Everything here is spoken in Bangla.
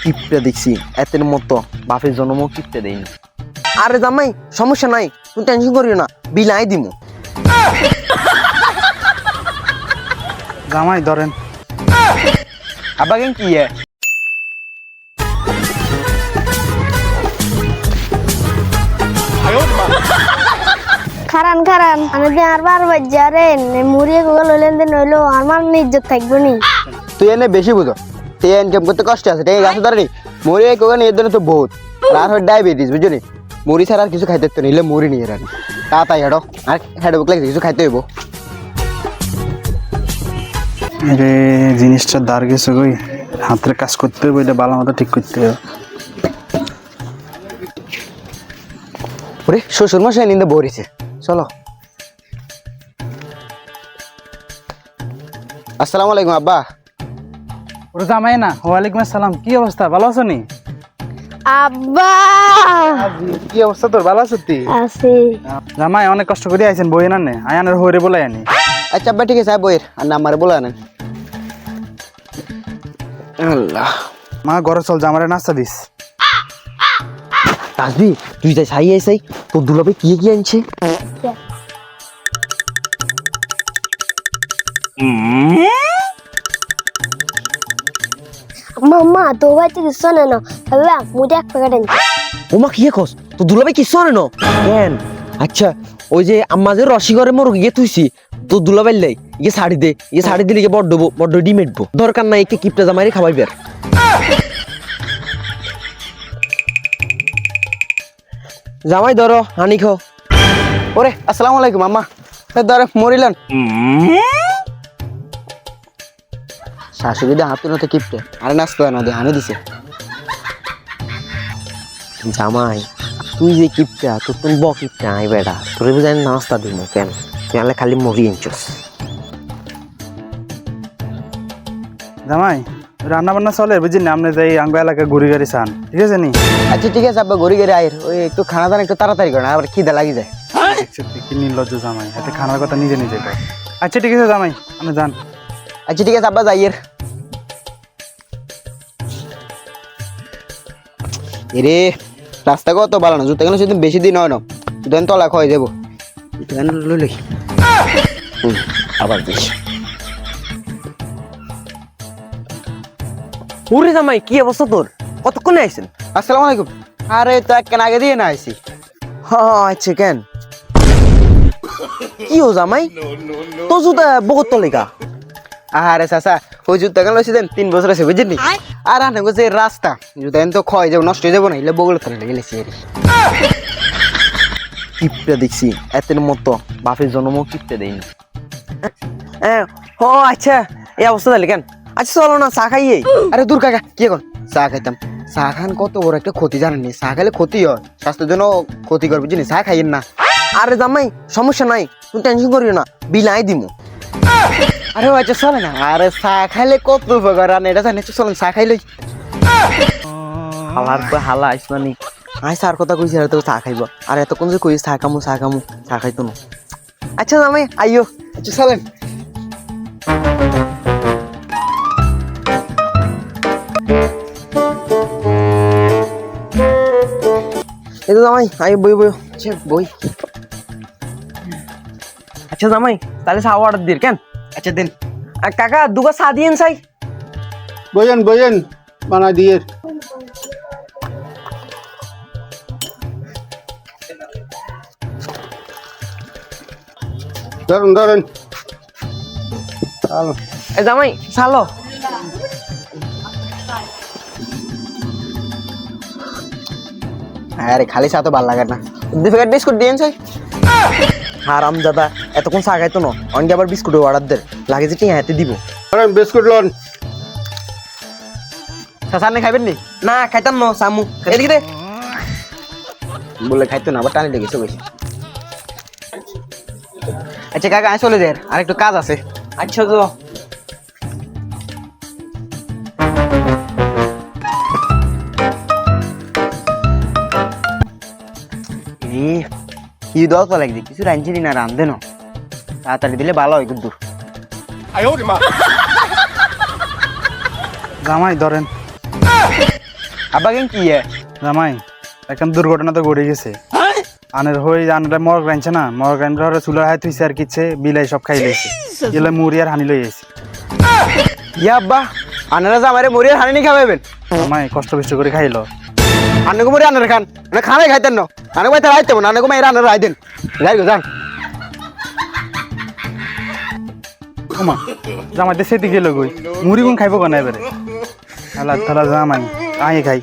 কিপটা দেখছি এতের মতো বাপের জন্মও কিপটা দেয়নি। আরে জামাই সমস্যা নাই, তুমি টেনশন করিও না, বিলাই দিমু। জামাই ধরেন। আব্বা কেন কি খারান খারান আমি যে আর বার বাজারে মুড়িয়ে গুগল হইলেন দিন হইলো আমার ইজ্জত থাকবে নি। তুই এনে বেশি বুঝো, তুই ইনকাম করতে কষ্ট আছে, ঠিক আছে ধরে নি মুড়ি কোকানি এর জন্য তো বহুত আর হয় ডায়াবেটিস বুঝলি নি, মুড়ি ছাড়া আর কিছু খাইতে তো নিলে মুড়ি নিয়ে রানি তাড়াতাড়ি হেঁটো আর হেঁটে বুক লাগছে কিছু খাইতে হইব। রে জিনিসটা দাঁড় গেছে কই, হাতের কাজ করতে হবে, এটা ভালো মতো ঠিক করতে হবে। ওরে শ্বশুর মশাই নিন্দে বরিছে, চলো। আসসালামু আলাইকুম আব্বা। ওরে জামাই না, ওয়ালাইকুম আসসালাম, কি অবস্থা, ভালো আছো নি? আব্বা কি অবস্থা তোর, ভালো আছো তুই? আছে জামাই অনেক কষ্ট করে আইছেন বই না নে, আয়ানের হইরে বলাই আনি। আচ্ছা আব্বা ঠিক আছে বইয়ের আর নাম্বারে বলে আনেন। আল্লাহ মা ঘরে চল, জামারে নাস্তা দিস। তাসবি তুই যাই সাই আইসাই তোর দুলাভাই কি কি আনছে। মাম্মা তো ভাই তুই শোনে না আল্লাহ মুঝে এক প্যাকেট আনছি। ওমা কি কস তোর দুলাভাই কিছু আনে না কেন? আচ্ছা ওই যে আম্মা যে রসি ঘরে মোর গিয়ে তুইছি তোর দুলাভাই লাই ইয়ে শাড়ি দে, ইয়ে শাড়ি দিলে গিয়ে বড্ড ডিমেটবো, দরকার নাই একে কিপটা জামাইরে খাওয়াই বের। জামাই ধরো হানি খাও। ওরে আসসালামু আলাইকুম আম্মা, ধরে মরিলেন শাশুড়ি দে হাতে নতে কিপটে আরে নাস্তা না দে হানি দিছে। জামাই তুই যে কিপটা তোর তুমি ব কিপটা আই বেড়া তোরে বুঝাই নাস্তা দিব কেন, তুই আলে খালি মরি এনছস। জামাই রান্না বান্না চলে বুঝলি না, আপনি যাই আঙ্গ এলাকায় ঘুরি গাড়ি চান, ঠিক আছে নি? আচ্ছা ঠিক আছে আব্বা ঘুরি গেলে আয়ের ওই একটু খানা দানা একটু তাড়াতাড়ি করে না আবার খিদে লাগি যায়। দেখছি তুই কি নির্লজ্জ জামাই, হাতে খানার কথা নিজে নিজে কয়। আচ্ছা ঠিক আছে জামাই আপনি যান। আচ্ছা ঠিক আছে আব্বা যাইয়ের। এরে রাস্তা কত ভালো না, জুতা কেন সেদিন বেশি দিন হয় না, জুতা তলা খয়ে যাবো লই আবার দিস। ওরে জামাই কি অবস্থা তোর, কতক্ষণে আইছেন? আসসালামু আলাইকুম। আরে তো একখান আগে দিয়ে না আইসি। হ্যাঁ আচ্ছা কেন কি ও জামাই তো জুতা বহুত তলিকা। আরে চাচা ওই জুতা কেন লইছি দেন 3 বছর আছে বুঝলি, আর আনে যে রাস্তা জুতা তো ক্ষয় যাবো নষ্ট হয়ে যাবো না, এলে বগল ফেলে গেলেছি। কিপটা দেখছি এতের মতো বাপের জন্মও কিপটা দেয়নি। ও আচ্ছা এই অবস্থা তাহলে কেন? আচ্ছা চলো না চা খাইয়ে। আরে দূর কাকা কি এখন চা খাইতাম, চা খান কত বড় একটা ক্ষতি জানেননি, চা খাইলে ক্ষতি হয়, স্বাস্থ্যের জন্য ক্ষতি করবে বুঝলি, চা খাইয়েন না। আরে জামাই সমস্যা নাই, তুমি টেনশন করিও না, বিলাই দিমু। আরে আচ্ছা চলে না, আরে চা খাইলে কত উপকার আর এটা জানি, চলেন চা খাইলই। হালার পর হালা আইসমানি আই চার কথা কইছি আর তো চা খাইব, আর এতক্ষণ যে কইস চা খামু চা খাইতো না। আচ্ছা জামাই আইও। আচ্ছা চলেন। এই তো জামাই আই বই আচ্ছা বই। আচ্ছা জামাই তাহলে চা অর্ডার দির কেন? আচ্ছা দেন। আর কাকা দুগা চা দিয়েন চাই। বইয়েন বইয়েন বানা দিয়ে। ধরেন ধরেন এ জামাই চালো। আরে খালি চা তো ভালো লাগে না, 2 প্যাকেট বিস্কুট দিয়েন চাই। হারাম দাদা এতক্ষণ চা খাইতো না, অনেকে আবার বিস্কুট অর্ডার দের লাগে যে টিয়া হাতে দিব। ধরেন বিস্কুট লন। চাচা আপনি খাইবেন নি? না খাইতাম না সামু এদিকে দে। বলে খাইতো না আবার টানি লেগেছে বেশি। আচ্ছা কাকা আমি চলে যাই, আর একটু কাজ আছে। আচ্ছা তো কি দরকার লাগছে কিছু রাঁধছি না, রাঁধে না তাড়াতাড়ি দিলে ভালো হয় কিন্তু। জামাই ধরেন। আব্বা কেন কি জামাই এখন দুর্ঘটনা তো ঘটে গেছে আনের হই আনরা মর গ্রাইছে না মর গ্রাইন্ডার চুলার হাত হইছে আর কিছে বিলাই সব খাই লইছে এলে মুড়ি আর হানি লই আইছে ইয়া আব্বা আনারা জামাইরে মরি আর হানি নি খাওয়াবেন জামাই কষ্ট কষ্ট করে খাইলো আন্নাকে মরি আনারা খান না খানাই খাইতেন না আনাকে ভাই তারা আইতেন না আনাকে মাইরা আনারা আইতেন যাই গো যান ওমা জামাইতে সেতি গেল গই মুড়ি কোন খাইবো কোন এবারে আল্লাহ তাআলা জামাই আই খাই